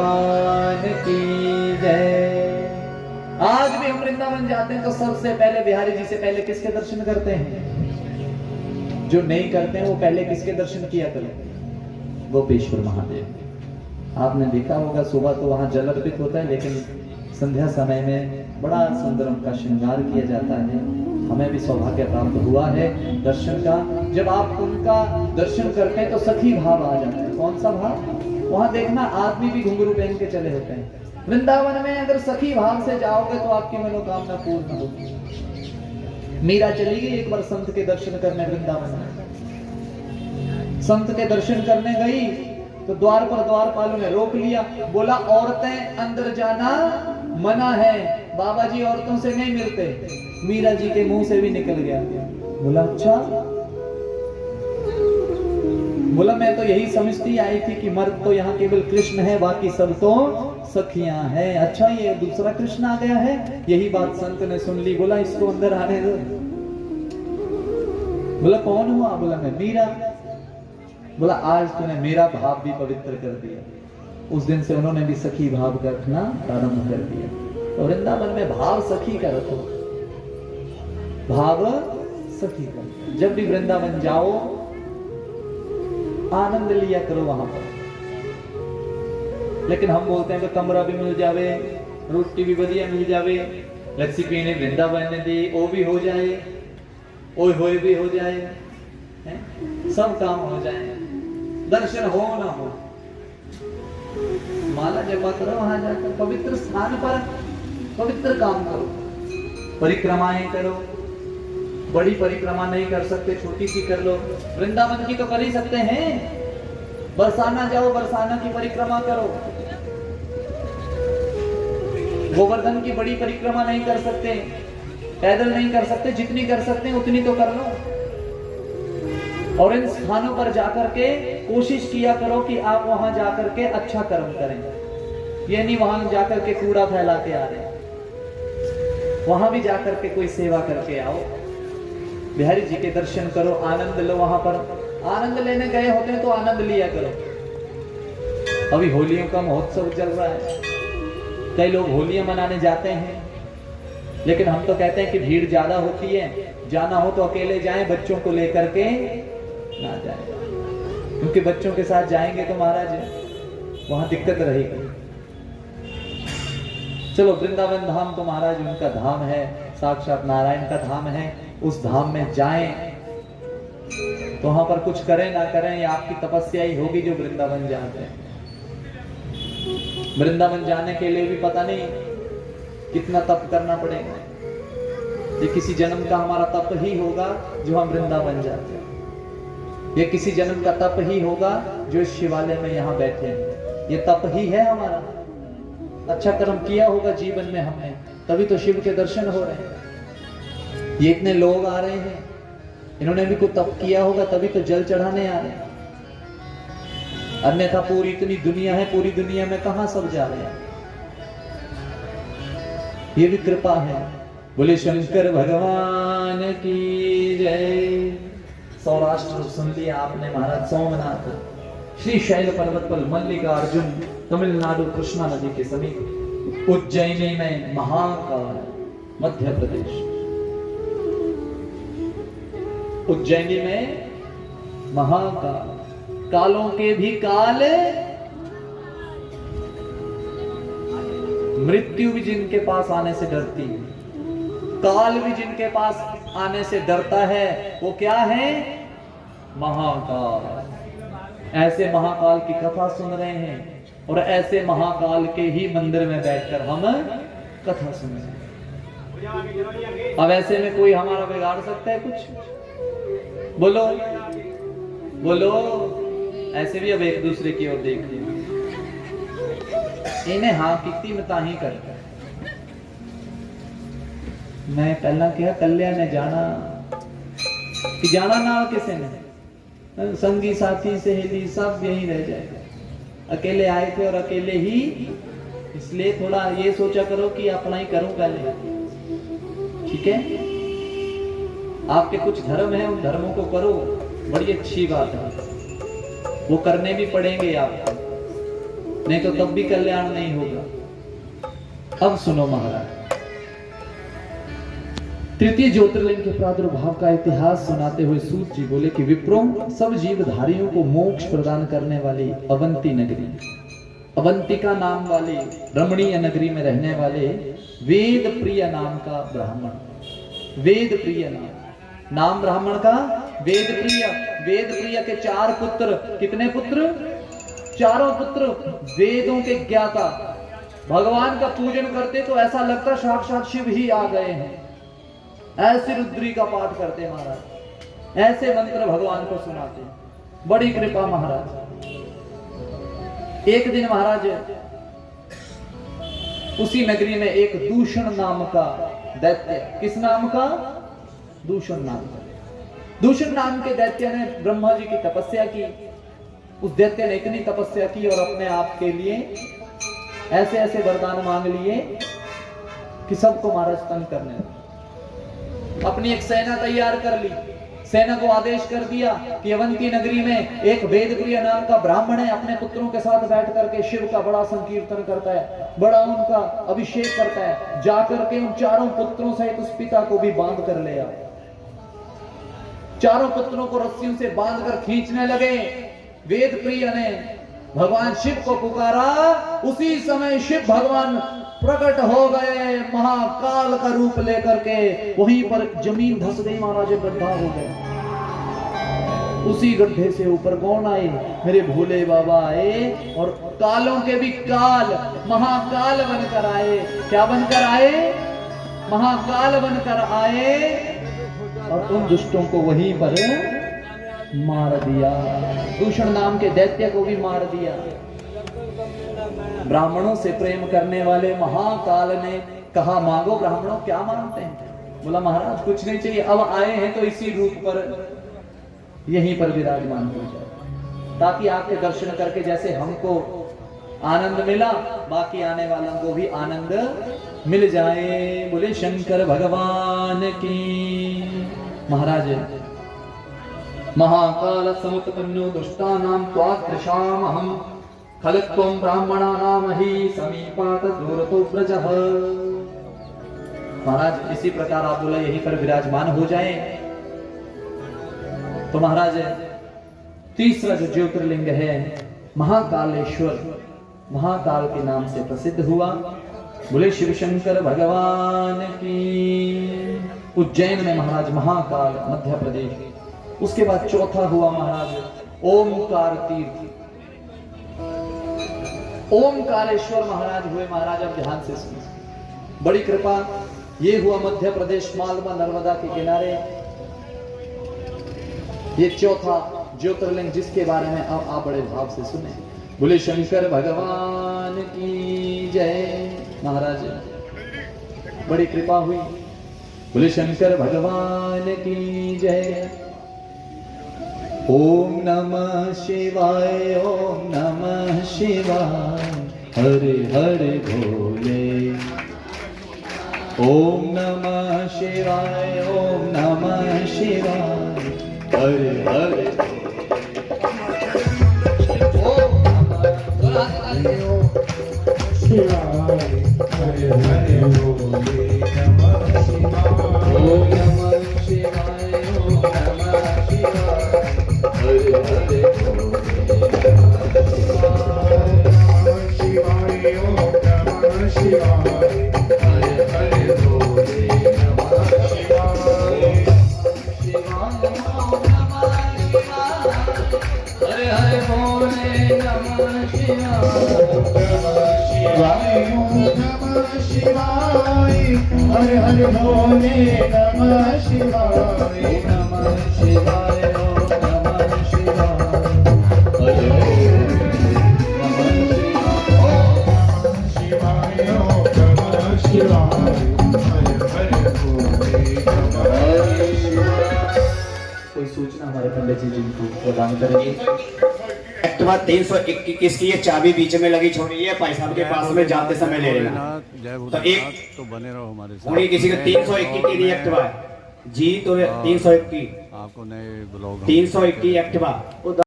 की जय। आज भी हम वृंदावन जाते हैं तो सबसे पहले बिहारी जी से पहले किसके दर्शन करते हैं? जो नहीं करते हैं वो पहले किसके दर्शन किया करें? गोपेश्वर महादेव। आपने देखा होगा सुबह तो वहां जल अर्पित होता है, लेकिन संध्या समय में बड़ा सुंदर उनका श्रृंगार किया जाता है। हमें भी सौभाग्य प्राप्त हुआ है दर्शन का। जब आप उनका दर्शन करते हैं तो सखी भाव आ जाता है। कौन सा भाव? वहां देखना आदमी भी घुंघरू पहन के चले होते हैं। वृंदावन में अगर सखी भाव से जाओगे तो आपकी मनोकामना पूर्ण होगी। मीरा चली गई एक बार संत के दर्शन करने वृंदावन में। संत के दर्शन करने गई तो द्वार पर द्वारपालों ने रोक लिया। बोला औरतें अंदर जाना मना है, बाबा जी औरतों से नहीं मिलते। मीरा जी के मुंह से भी निकल गया। बोला अच्छा। बोला मैं तो यही समझती आई थी कि मर्द तो यहाँ केवल कृष्ण है, बाकी सब तो सखियां हैं। अच्छा ये दूसरा कृष्ण आ गया है। यही बात संत ने सुन ली। बोला इसको अंदर आने दो। बोला कौन हुआ? बोला मैं मीरा। बोला आज तूने मेरा भाव भी पवित्र कर दिया। उस दिन से उन्होंने भी सखी भाव का रखना प्रारंभ कर दिया। तो वृंदावन में भाव सखी का रखो, भाव सखी का। जब भी वृंदावन जाओ आनंद लिया करो वहां पर। लेकिन हम बोलते हैं कि कमरा भी मिल जावे, रोटी भी बढ़िया मिल जावे, लस्सी पीने वृंदावन ने दी वो भी हो जाए, ओए होए भी हो जाए, सब काम हो जाए, दर्शन हो ना हो, माला जपा करो वहां जाकर, पवित्र स्थान पर पवित्र काम करो, परिक्रमाएं करो। बड़ी परिक्रमा नहीं कर सकते, छोटी सी कर लो। वृंदावन की तो कर ही सकते हैं। बरसाना जाओ, बरसाना की परिक्रमा करो। गोवर्धन की बड़ी परिक्रमा नहीं कर सकते, पैदल नहीं कर सकते, जितनी कर सकते हैं उतनी तो कर लो। और इन स्थानों पर जाकर के कोशिश किया करो कि आप वहां जाकर के अच्छा कर्म करें। ये नहीं वहां जाकर के कूड़ा फैला के आ रहे, वहां भी जाकर के कोई सेवा करके आओ। बिहारी जी के दर्शन करो, आनंद लो। वहां पर आनंद लेने गए होते हैं तो आनंद लिया करो। अभी होलियों का महोत्सव चल रहा है, कई लोग होलियां मनाने जाते हैं, लेकिन हम तो कहते हैं कि भीड़ ज्यादा होती है, जाना हो तो अकेले जाएं, बच्चों को लेकर के ना जाएं, क्योंकि बच्चों के साथ जाएंगे तो महाराज वहां दिक्कत रहेगी। चलो वृंदावन धाम तो महाराज उनका धाम है, साक्षात नारायण का धाम है। उस धाम में जाएं तो वहां पर कुछ करें ना करें, ये आपकी तपस्या ही होगी जो वृंदावन जाते हैं। वृंदावन जाने के लिए भी पता नहीं कितना तप करना पड़ेगा। ये किसी जन्म का हमारा तप ही होगा जो हम वृंदावन जाते हैं। ये किसी जन्म का तप ही होगा जो इस शिवालय में यहाँ बैठे हैं। ये तप ही है हमारा। अच्छा कर्म किया होगा जीवन में हमने, तभी तो शिव के दर्शन हो रहे हैं। ये इतने लोग आ रहे हैं, इन्होंने भी कुछ तप किया होगा तभी तो जल चढ़ाने आ रहे हैं। अन्यथा पूरी इतनी दुनिया है, पूरी दुनिया में कहां सब जा रहे हैं। ये भी कृपा है। बोले शंकर भगवान की जय। सौराष्ट्र सुन लिया आपने महाराज, सोमनाथ, श्री शैल पर्वत पर मल्लिकार्जुन, तमिलनाडु कृष्णा नदी के समीप, उज्जैनी में महाकाल, मध्य प्रदेश। उज्जैनी में महाकाल, कालों के भी काल, मृत्यु भी जिनके पास आने से डरती है, काल भी जिनके पास आने से डरता है, वो क्या है? महाकाल। ऐसे महाकाल की कथा सुन रहे हैं और ऐसे महाकाल के ही मंदिर में बैठकर हम कथा सुन रहे हैं। अब ऐसे में कोई हमारा बिगाड़ सकता है कुछ? बोलो बोलो। ऐसे भी अब एक दूसरे की ओर देख रहे इन्हें हाँ कितनी मता ही करता। मैं पहला क्या कल्याण ने जाना कि जाना ना किसी ने, संगी साथी सहेली सब यही रह जाएगा। अकेले आए थे और अकेले ही, इसलिए थोड़ा ये सोचा करो कि अपना ही करूं पहले। ठीक है, आपके कुछ धर्म है, उन धर्मों को करो, बड़ी अच्छी बात है, वो करने भी पड़ेंगे आपको। नहीं तो तब भी कल्याण नहीं होगा। अब सुनो महाराज, तृतीय ज्योतिर्लिंग के प्रादुर्भाव का इतिहास सुनाते हुए सूत जी बोले कि विप्रों, सब जीवधारियों को मोक्ष प्रदान करने वाली अवंती नगरी, अवंतिका नाम वाली रमणीय नगरी में रहने वाले वेद प्रिय नाम का ब्राह्मण, वेद प्रिय नाम ब्राह्मण का वेद प्रिय, वेद प्रिय के 4 पुत्र, कितने पुत्र? 4 पुत्र वेदों के ज्ञाता, भगवान का पूजन करते तो ऐसा लगता साक्षात शिव ही आ गए हैं। ऐसे रुद्री का पाठ करते महाराज, ऐसे मंत्र भगवान को सुनाते, बड़ी कृपा महाराज। एक दिन महाराज उसी नगरी में एक दूषण नाम का दैत्य, किस नाम का? दूषण नाम का। दूषण नाम के दैत्य ने ब्रह्मा जी की तपस्या की। उस दैत्य ने इतनी तपस्या की और अपने आप के लिए ऐसे ऐसे वरदान मांग लिए कि सबको महाराज तंग करने लगे। अपनी एक सेना तैयार कर ली, सेना को आदेश कर दिया कि अवंती नगरी में एक वेदप्रिय नाम का ब्राह्मण है, अपने पुत्रों के साथ बैठ करके शिव का बड़ा संकीर्तन करता है, बड़ा उनका अभिषेक करता है, जाकर के उन 4 पुत्रों सहित उस पिता को भी बांध कर ले आओ। 4 पुत्रों को रस्सियों से बांधकर खींचने लगे। वेदप्रिय ने भगवान शिव को पुकारा, उसी समय शिव भगवान प्रकट हो गए महाकाल का रूप लेकर के। वहीं पर जमीन धस गई महाराज, गड्ढा हो गया। उसी गड्ढे से ऊपर कौन आए? मेरे भोले बाबा आए और कालों के भी काल महाकाल बनकर आए। क्या बनकर आए? महाकाल बनकर आए और उन दुष्टों को वहीं पर मार दिया। दूषण नाम के दैत्य को भी मार दिया। ब्राह्मणों से प्रेम करने वाले महाकाल ने कहा, मांगो ब्राह्मणों, क्या मांगते हैं? बोला महाराज कुछ नहीं चाहिए, अब आए हैं तो इसी रूप पर यहीं पर विराजमान हो जाए, ताकि आपके दर्शन करके जैसे हमको आनंद मिला, बाकी आने वालों को भी आनंद मिल जाए। बोले शंकर भगवान की। महाराज, महाकाल समुत्पन्नो दुष्टानां त्वादृशामहं खलत्वं ब्राह्मणानां हि समीपात दूरतो व्रजः। महाराज इसी प्रकार आप बोला यहीं पर विराजमान हो जाए। तो महाराज तीसरा जो ज्योतिर्लिंग है महाकालेश्वर, महाकाल के नाम से प्रसिद्ध हुआ। बोले शिव शंकर भगवान की। उज्जैन में महाराज महाकाल, मध्य प्रदेश। उसके बाद चौथा हुआ महाराज ओमकार तीर्थ, ओमकारेश्वर महाराज हुए। महाराज अब ध्यान से सुनिए, बड़ी कृपा। ये हुआ मध्य प्रदेश, मालवा नर्मदा के किनारे। ये चौथा ज्योतिर्लिंग जिसके बारे में अब आप बड़े भाव से सुने। बोले शंकर भगवान की जय। महाराज बड़ी कृपा हुई। बोले शंकर भगवान की जय। ओम नमः शिवाय, ओम नमः शिवाय, हरे हरे भोले। ओम नमः शिवाय, ओम नमः शिवाय, हरे हरे शिवाय, हरे हरे भोले नमः शिवाय। ओम नमः शिवाय, ओम नमः शिवाय, हरे हरे भोले नमः शिवाय। ओम नमः शिवाय, हरे हरे भोले नमः शिवाय। शिवाय ओम नमः शिवाय, हरे हरे भोले नमः शिवाय। शिवाय ओम नमः शिवाय, हरे हरे भोले नमः शिवाय। नमः शिवाय, ओम नमः शिवाय, हरे शिवाय, ओम नमः शिवाय, हरे हरे भोले नमः शिवाय। कोई सूचना हमारे पंडित जी को प्रदान करेंगे। एक्टिवा 321 की ये चाबी बीच में लगी छोड़ी है, भाई साहब के पास में जाते समय ले लेना। तो एक तो बने रहो हमारे साथ। पूरी किसी को 321 की एक्टिवा है जी, तो 321 आपको नए ब्लॉग 321 एक्टिवा